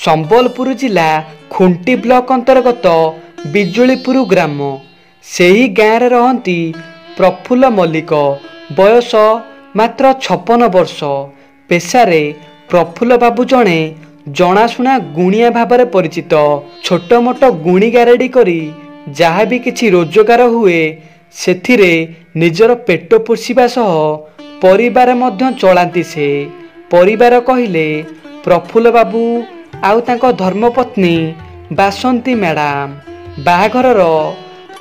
संबलपुर जिला खुंटी ब्लॉक अंतर्गत बिजुलीपुर ग्राम। सेही गाँव रे रहंती प्रफुल्ल मल्लिक। बयस मात्र 56 वर्ष। पेशारे प्रफुल्ल बाबू जणे जनाशुना गुणिया भाव परिचित। छोट मोट गुणी गारेडी करी जहाँ भी किछि रोजगार हुए सेथिरे निजर पेट पोषिबा सह परिवार मध्य चलांती। से परिवार कहिले प्रफुल्ल बाबू आउ तांको धर्मपत्नी बासंती मैडम। बाहाघरर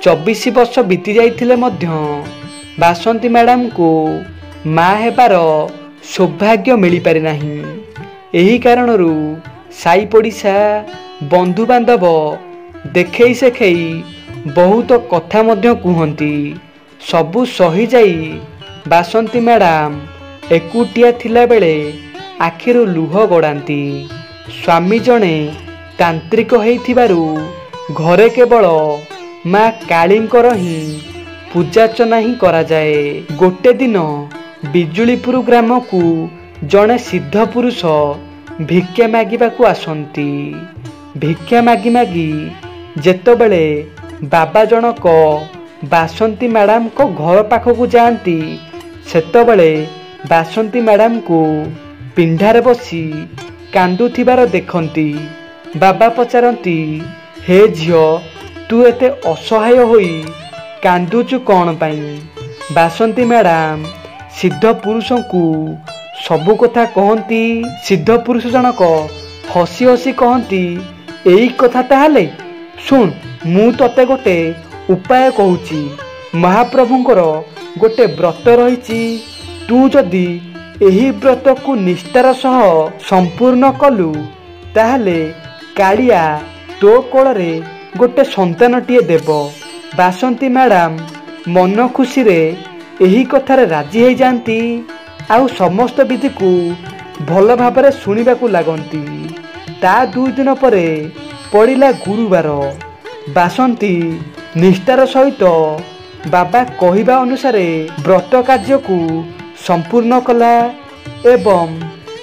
24 वर्ष बीती जाइथिले मध्य बासंती मैडम को माँ हेबार सौभाग्य मिली पारि नाही। एही कारणरू साई पड़िशा बंधु बांधव देखई सेखई बहुत कथा मध्य कुहंती। सबु सही जाई बासंती मैडम एकुटिया थिला बेले आखिरु लुह गड़ांती। स्वामी जणे तांत्रिक हेइथिबारु घरे केवल माँ कालींकर ही पूजार्चना ही करा जाए। गोटे दिन बिजुलीपुर ग्राम को जड़े सिद्ध पुरुष भिक्षा मागिबाकू आसंती। भिक्षा मागी मागी जेतबेले बाबा जनक बासंती मैडम को घर पाखकू जाती सेतबेले बासंती मैडम को पिंढारे बसी कांदुथिबार देखंती। बाबा पचारती, हे झियो तू एते असहाय होई कांदुचु कौन पाई? बासंती मैडम सिद्ध पुरुष को सबु कथा कहती। सिद्ध पुरुष जनक हसी हसी कहती, एई कथा ताहले सुन, मु तते गोटे उपाय कहूची। महाप्रभुंकर गोटे व्रत रही। तू जदि एही व्रत को निष्ठार सह संपूर्ण कलु ताहले कालिया तो कोଳରେ गोटे संतानटीए देव। बासंती मैडम मन खुशी रे एही कथारे राजी हो जाती। आउ समस्त विधि को भल भाबरे सुनिबाकू लागंती। ता 2 दिन परे पड़िला गुरुवार। बासंती निष्ठार सहित बाबा कहिबा अनुसारे व्रत कार्य को संपूर्ण कला एवं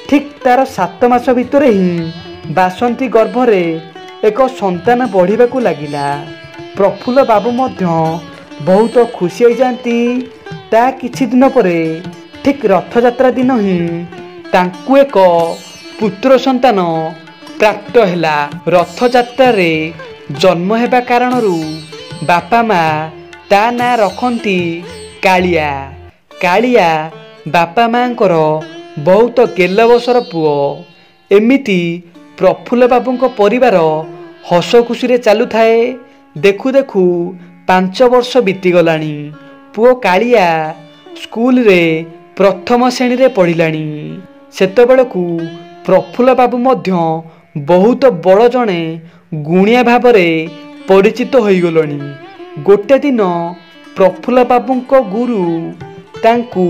ठीक तार 7 मास भितर ही बासंती गर्भरे एक संतान बढ़िबाकू लागिला। प्रफुल्ल बाबू मध्य बहुत खुशी हो जाती। ता किछि दिन परे ठीक रथयात्रा दिन ही तांकू एक पुत्र संतान प्राप्त हैला। रथयात्रा रे जन्म हेबा कारणरू बापा माँ ता ना रखंती कालिया। कालिया बापा माँकर बहुत गेल बसर पुओ। एमिति प्रफुल्ल बाबूंको परिवार हस खुशी रे चालू थाए। देखु देखु 5 वर्ष बीती गलानी। पुओ कालिया स्कूल रे प्रथम श्रेणी रे पढ़िलानी। सेतबेलकू प्रफुल्ल बाबू मध्य बहुत बड़ जणे गुणिया भावरे परिचित होई गलोनी। गोटे दिन प्रफुल्ल बाबूंको गुरु तांकू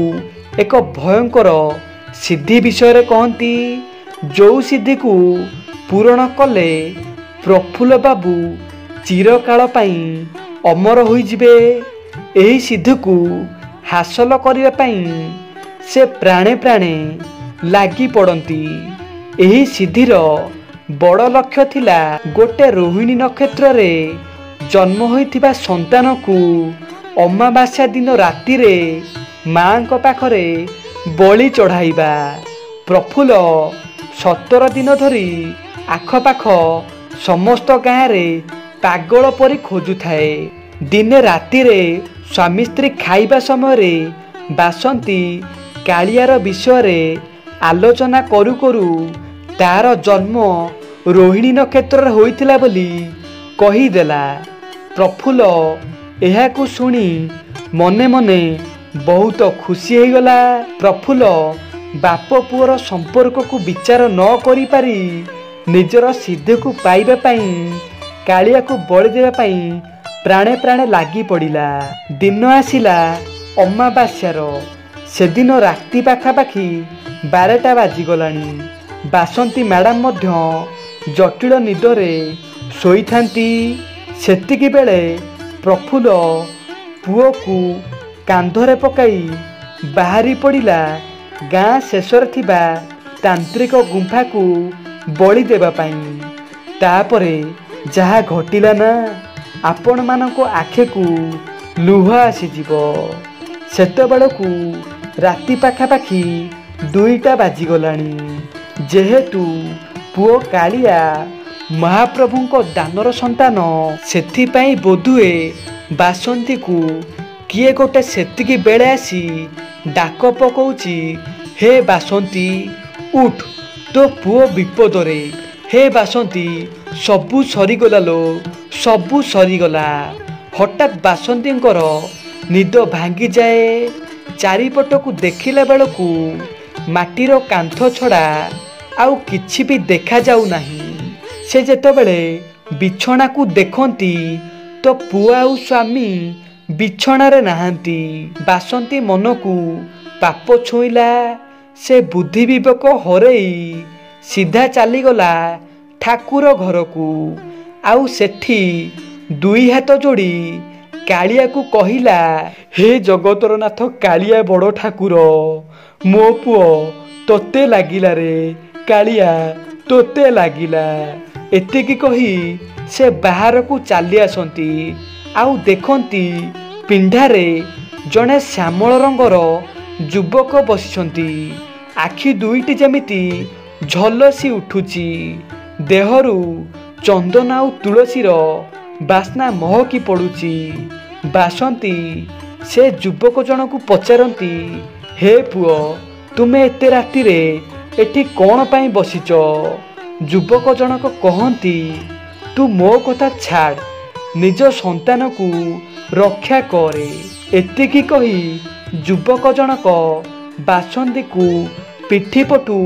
एक भयंकर सिद्धि विषय रे कहती। जो सिद्धि को पूरण कले प्रफुल्ल बाबू चिरकाल पाई अमर होई जिबे। एही सिद्धि को हासिल करिया पाई से प्राणे प्राणे लागी पड़ती। एही सिद्धिर बड़ लक्ष्य थिला गोटे रोहिणी नक्षत्र रे जन्म होइथिबा संतान को अमावास्या दिन राति रे माँ को पाखरे बलि चढ़ाइबा। प्रफुल्ल 17 दिन धरी आखपाख समस्त गाँव रे पागल परी खोजुथाए। दिने राति रे स्वामी स्त्री खाइबा समय रे बासंती कालियार विषय रे आलोचना करू करू तार जन्म रोहिणी नक्षत्र होइथिला बोली कहिदेला। प्रफुल्ल एहाकू सुनी मने मने बहुत खुशी हो गला। प्रफुल्ल बाप पुअर संपर्क को विचार न करि पारी निजर सिद्धि को पाइबा पाई कालिया को बलि देबा पाई प्राणे प्राणे लागी पड़िला। दिन आसिला अमावास्यार। से दिन राति पाखापाखि 12टा बाजिगलानी। बासंती मैडम मध्य जटिल निदरे शोईथांती। सेतिकी बेले प्रफुल्ल पुओ को कांधरे पकाई बाहरी पड़िला गाँ शेषर थिबा तांत्रिक गुंफा को बलि देबा पाई। तापरे जहा घटिला ना आपण मानक आखेकु लुह आसीजिव। सेतबेलकु राति पाखापाखि 2टा बाजिगलाणी। जेहेतु पुओ कालिया महाप्रभुंको दानर संतान सेथिपाई बोधुए बासंती को किए गोटे सेतिकी बेले आसी डाक पकौची, हे बासंती उठ तो पुओ विपदरे। हे बासंती सबू सरीगला लो, सबू सरीगला। हठात बासंतींकर निद भांगी जाए। चारिपटकू देखिला बेलकू माटीर कांथ छड़ा आउ किछि भी देखा जाऊ नाही। से जेतेबेले बिछणा को देखती तो पुआ आउ स्वामी बिछणारे नाहांती। बासंती मन को पाप छुईला। से बुद्धि विवेक हरई सीधा चलीगला ठाकुर घर को। आउ सेठी 2 हाथ जोड़ी कालिया को कहिला, हे जगतर नाथ कालिया बड़ ठाकुर, मो पुओ तोते लागिला रे कालिया, तोते लागिला। एतिकी कही से बाहर को चली आसती। आउ देखती पिंडारे जड़े श्यामल रंगर युवक बसिछंती। आखि 2टी जेमिति झलसी उठुची। देहरु चंदन आउ तुलसीर बास्ना महकी पड़ुची। बासंती से युवक जनकू पचारती, हे पुओ तुमे एते राति रे एठी कौन पाई बसिच? युवक जनक कहती, तू मो कथा छाड़, निज संतान को रक्षा करे। एतिकी कही युवक जनक बासंती को पिठी पटू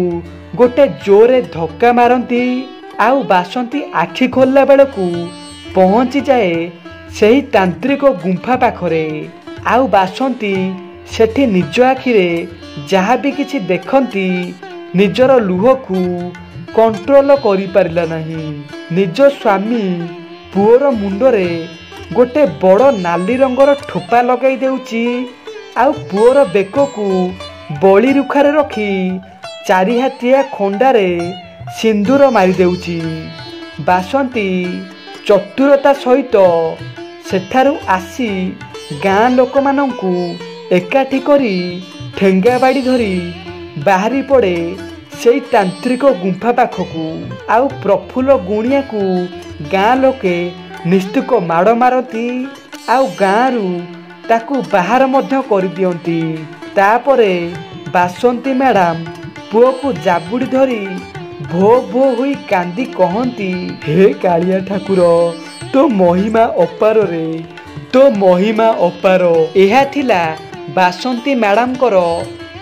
गोटे जोरे धक्का मारती। आउ बासंती आखि खोलला बेलकू पहुंची जाए सही तांत्रिक गुंफा पाखरे। आउ बासंती सेठी निज आखिरे जहा भी किछि देखती निजर लुह को कंट्रोल करि पारिला नहीं। निज स्वामी पुओर मुंडरे गोटे बड़ नाली रंगर ठोपा लगाई देउची। आउ पुओर बेक को बड़ी रुखारे रखी 4 हाथिया खंडारे सिंदूर मारी देउची। बासंती चतुरता सहित सेठारु आसी गाँ लोक मानंकु एकाठी करी ठेंगा बाड़ी धरी बाहरी पड़े से तांत्रिक गुंफा पाखकू। आउ प्रफुल्ल गुणिया को गाँ लोके निस्तुक माड़ मारती। आउ गाँरु ताकू बाहर मध्य कर दियंती। तापरे बासंती मैडम पुओ को जाबुड़ी धरी भो भो हुई कांदी कहती, हे कालिया ठाकुर तो महिमा अपार रे, तो महिमा अपार। यह थिला बासंती मैडम कर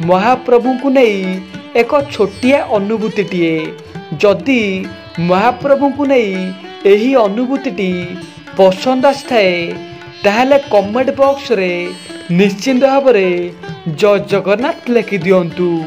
महाप्रभु को नहीं एक छोटिया अनुभूतिटिए। जदि महाप्रभु को नहीं यही अनुभूति पसंद आए ताहले कमेंट बॉक्स रे निश्चिंत भाव जय जगन्नाथ लिखि दियंतु।